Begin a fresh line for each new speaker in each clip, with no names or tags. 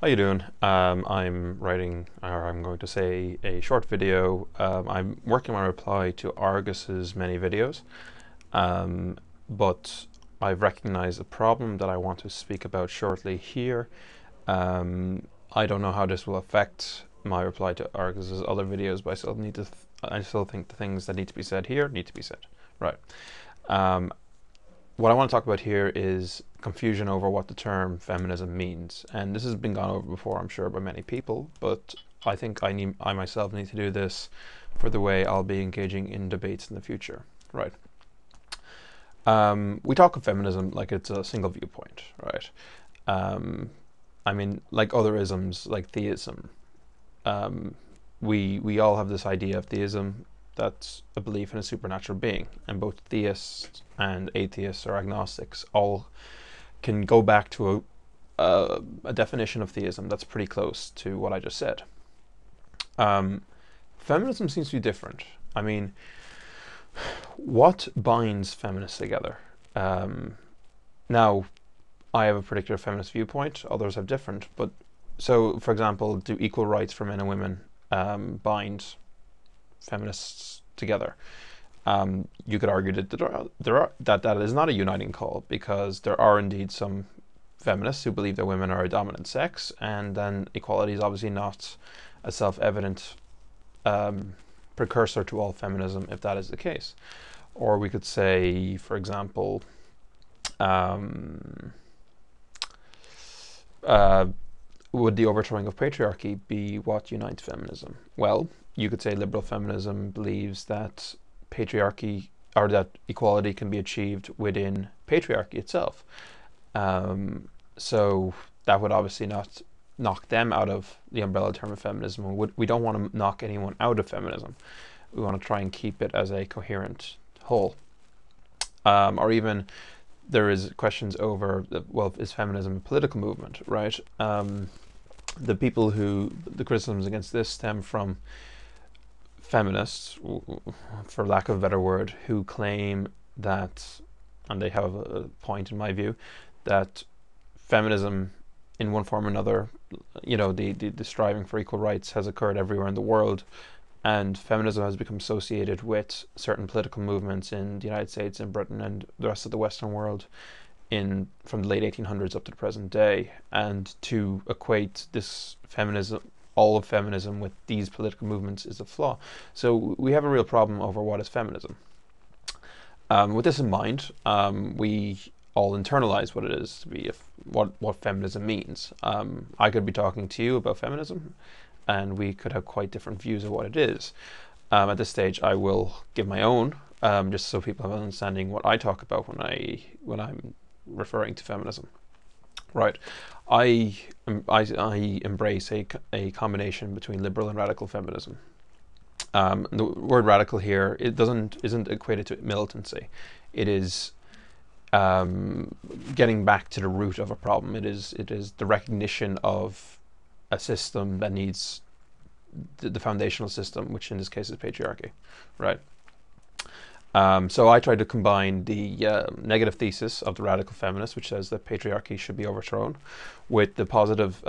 How you doing? I'm writing, or I'm going to say, a short video. I'm working on a reply to Argus's many videos, but I've recognized a problem that I want to speak about shortly here. I don't know how this will affect my reply to Argus's other videos, but I still think the things that need to be said here need to be said. Right. Um, what I want to talk about here is confusion over what the term feminism means. And this has been gone over before, I'm sure, by many people, but I think I myself need to do this for the way I'll be engaging in debates in the future. Right. We talk of feminism like it's a single viewpoint, right? Um, I mean, like other isms, like theism, um, we all have this idea of theism that's a belief in a supernatural being, and both theists and atheists or agnostics all can go back to a definition of theism that's pretty close to what I just said. Um, Feminism seems to be different. I mean, what binds feminists together? Um, Now, I have a particular feminist viewpoint, others have different, but so, for example, do equal rights for men and women bind feminists together? You could argue that that is not a uniting call, because there are indeed some feminists who believe that women are a dominant sex, and then equality is obviously not a self-evident um, precursor to all feminism if that is the case. Or we could say, for example, um, uh, would the overthrowing of patriarchy be what unites feminism? Well, you could say liberal feminism believes that patriarchy, or that equality, can be achieved within patriarchy itself. Um, so that would obviously not knock them out of the umbrella term of feminism. We don't want to knock anyone out of feminism. We want to try and keep it as a coherent whole. Or even there is questions over, well, is feminism a political movement, right? The criticisms against this stem from feminists, for lack of a better word, who claim that, and they have a point in my view, that feminism in one form or another, the striving for equal rights has occurred everywhere in the world, and feminism has become associated with certain political movements in the United States and Britain and the rest of the Western world from the late 1800s up to the present day. And to equate this feminism, all of feminism, with these political movements is a flaw. So we have a real problem over what is feminism. With this in mind, we all internalize what it is to be, what feminism means. I could be talking to you about feminism, and we could have quite different views of what it is. At this stage, I will give my own, just so people have an understanding what I talk about when I'm referring to feminism. Right, I embrace a combination between liberal and radical feminism. The word radical here, isn't equated to militancy. It is getting back to the root of a problem. It is the recognition of a system that needs the foundational system, which in this case is patriarchy, right? So I tried to combine the negative thesis of the radical feminist, which says that patriarchy should be overthrown, with the positive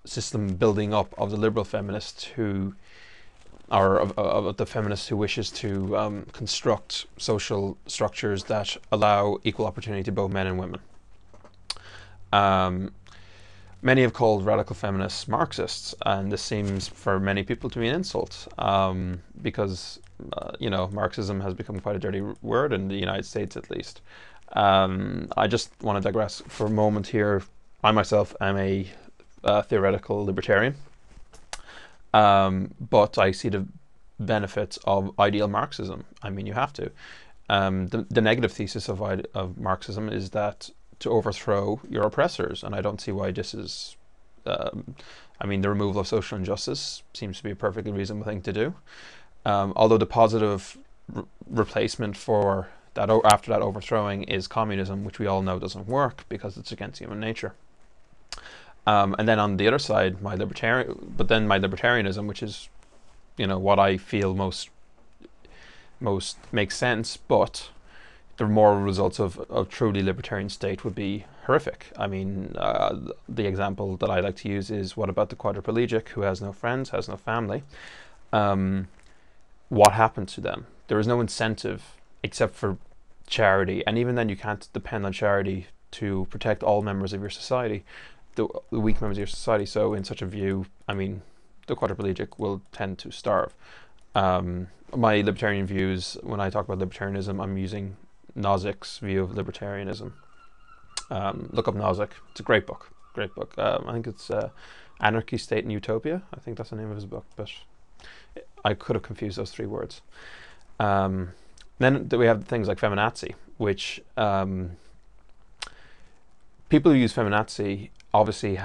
system building up of the liberal feminist, who are of the feminist who wishes to construct social structures that allow equal opportunity to both men and women. Many have called radical feminists Marxists, and this seems for many people to be an insult, because Marxism has become quite a dirty word in the United States, at least. I just want to digress for a moment here. I myself am a theoretical libertarian, but I see the benefits of ideal Marxism. I mean, you have to. The negative thesis of Marxism is that to overthrow your oppressors, and I don't see why this is. I mean, the removal of social injustice seems to be a perfectly reasonable thing to do. Although the positive replacement for that after that overthrowing is communism, which we all know doesn't work because it's against human nature. And then on the other side, my libertarianism, which is, what I feel most makes sense, but the moral results of a truly libertarian state would be horrific. I mean, the example that I like to use is, what about the quadriplegic who has no friends, has no family? What happened to them? There is no incentive except for charity, and even then you can't depend on charity to protect all members of your society, the weak members of your society. So in such a view, I mean, the quadriplegic will tend to starve. My libertarian views, when I talk about libertarianism, I'm using Nozick's view of libertarianism. Look up Nozick. It's a great book. Great book. I think it's Anarchy, State, and Utopia. I think that's the name of his book, but I could have confused those three words. Then we have things like feminazi, which people who use feminazi obviously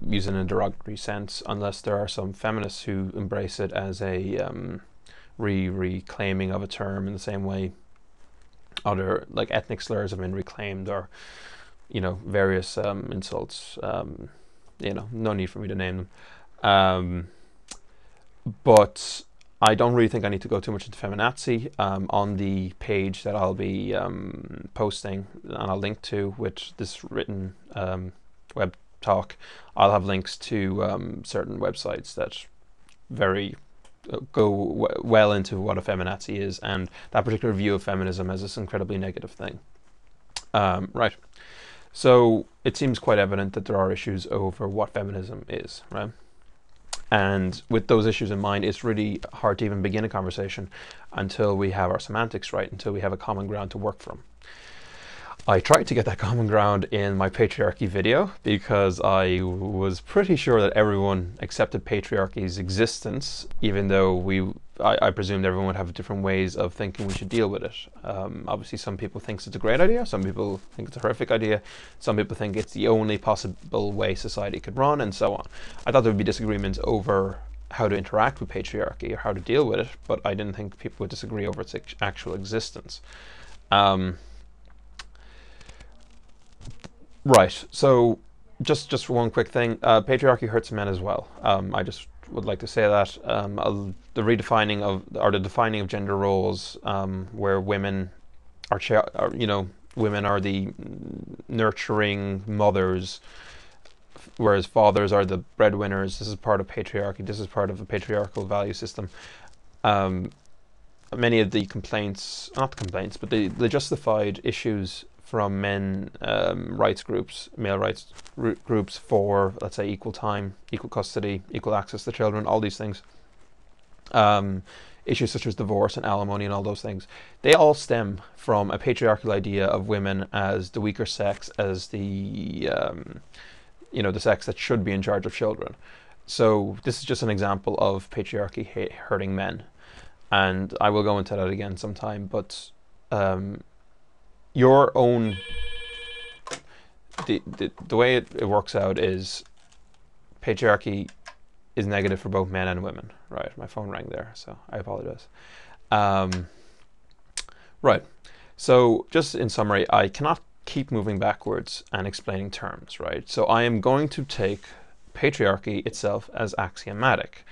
use it in a derogatory sense, unless there are some feminists who embrace it as a reclaiming of a term, in the same way other like ethnic slurs have been reclaimed, or various insults. No need for me to name them. But I don't really think I need to go too much into feminazi. On the page that I'll be posting, and I'll link to with this written web talk, I'll have links to certain websites that go well into what a feminazi is, and that particular view of feminism as this incredibly negative thing. Right. So it seems quite evident that there are issues over what feminism is, right? And with those issues in mind, it's really hard to even begin a conversation until we have our semantics right, until we have a common ground to work from. I tried to get that common ground in my patriarchy video because I was pretty sure that everyone accepted patriarchy's existence, even though I presumed everyone would have different ways of thinking we should deal with it. Obviously, some people think it's a great idea, some people think it's a horrific idea, some people think it's the only possible way society could run, and so on. I thought there would be disagreements over how to interact with patriarchy or how to deal with it, but I didn't think people would disagree over its actual existence. Right, so just one quick thing. Patriarchy hurts men as well. I just would like to say that the redefining of defining of gender roles, where women are women are the nurturing mothers, whereas fathers are the breadwinners. This is part of patriarchy. This is part of the patriarchal value system. Many of the complaints, not complaints, but the justified issues from men rights groups, male rights groups for, let's say, equal time, equal custody, equal access to children, all these things. Issues such as divorce and alimony and all those things, they all stem from a patriarchal idea of women as the weaker sex, as the the sex that should be in charge of children. So this is just an example of patriarchy hurting men, and I will go into that again sometime. But your own the way it works out is patriarchy is negative for both men and women. Right, my phone rang there, so I apologize. Right, so just in summary, I cannot keep moving backwards and explaining terms, right? So I am going to take patriarchy itself as axiomatic.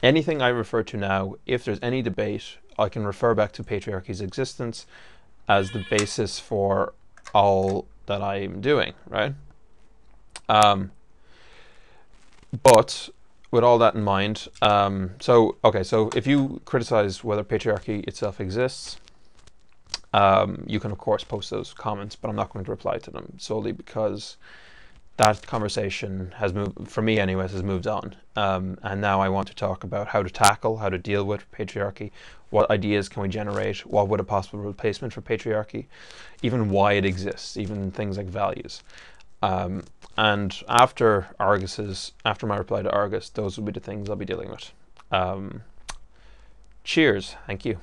Anything I refer to now, if there's any debate, I can refer back to patriarchy's existence as the basis for all that I'm doing, right? But with all that in mind, so if you criticize whether patriarchy itself exists, you can of course post those comments, but I'm not going to reply to them, solely because that conversation has moved, for me anyways, has moved on. And now I want to talk about how to deal with patriarchy, what ideas can we generate, what would a possible replacement for patriarchy, even why it exists, even things like values. And after my reply to Argus, those will be the things I'll be dealing with. Cheers, thank you.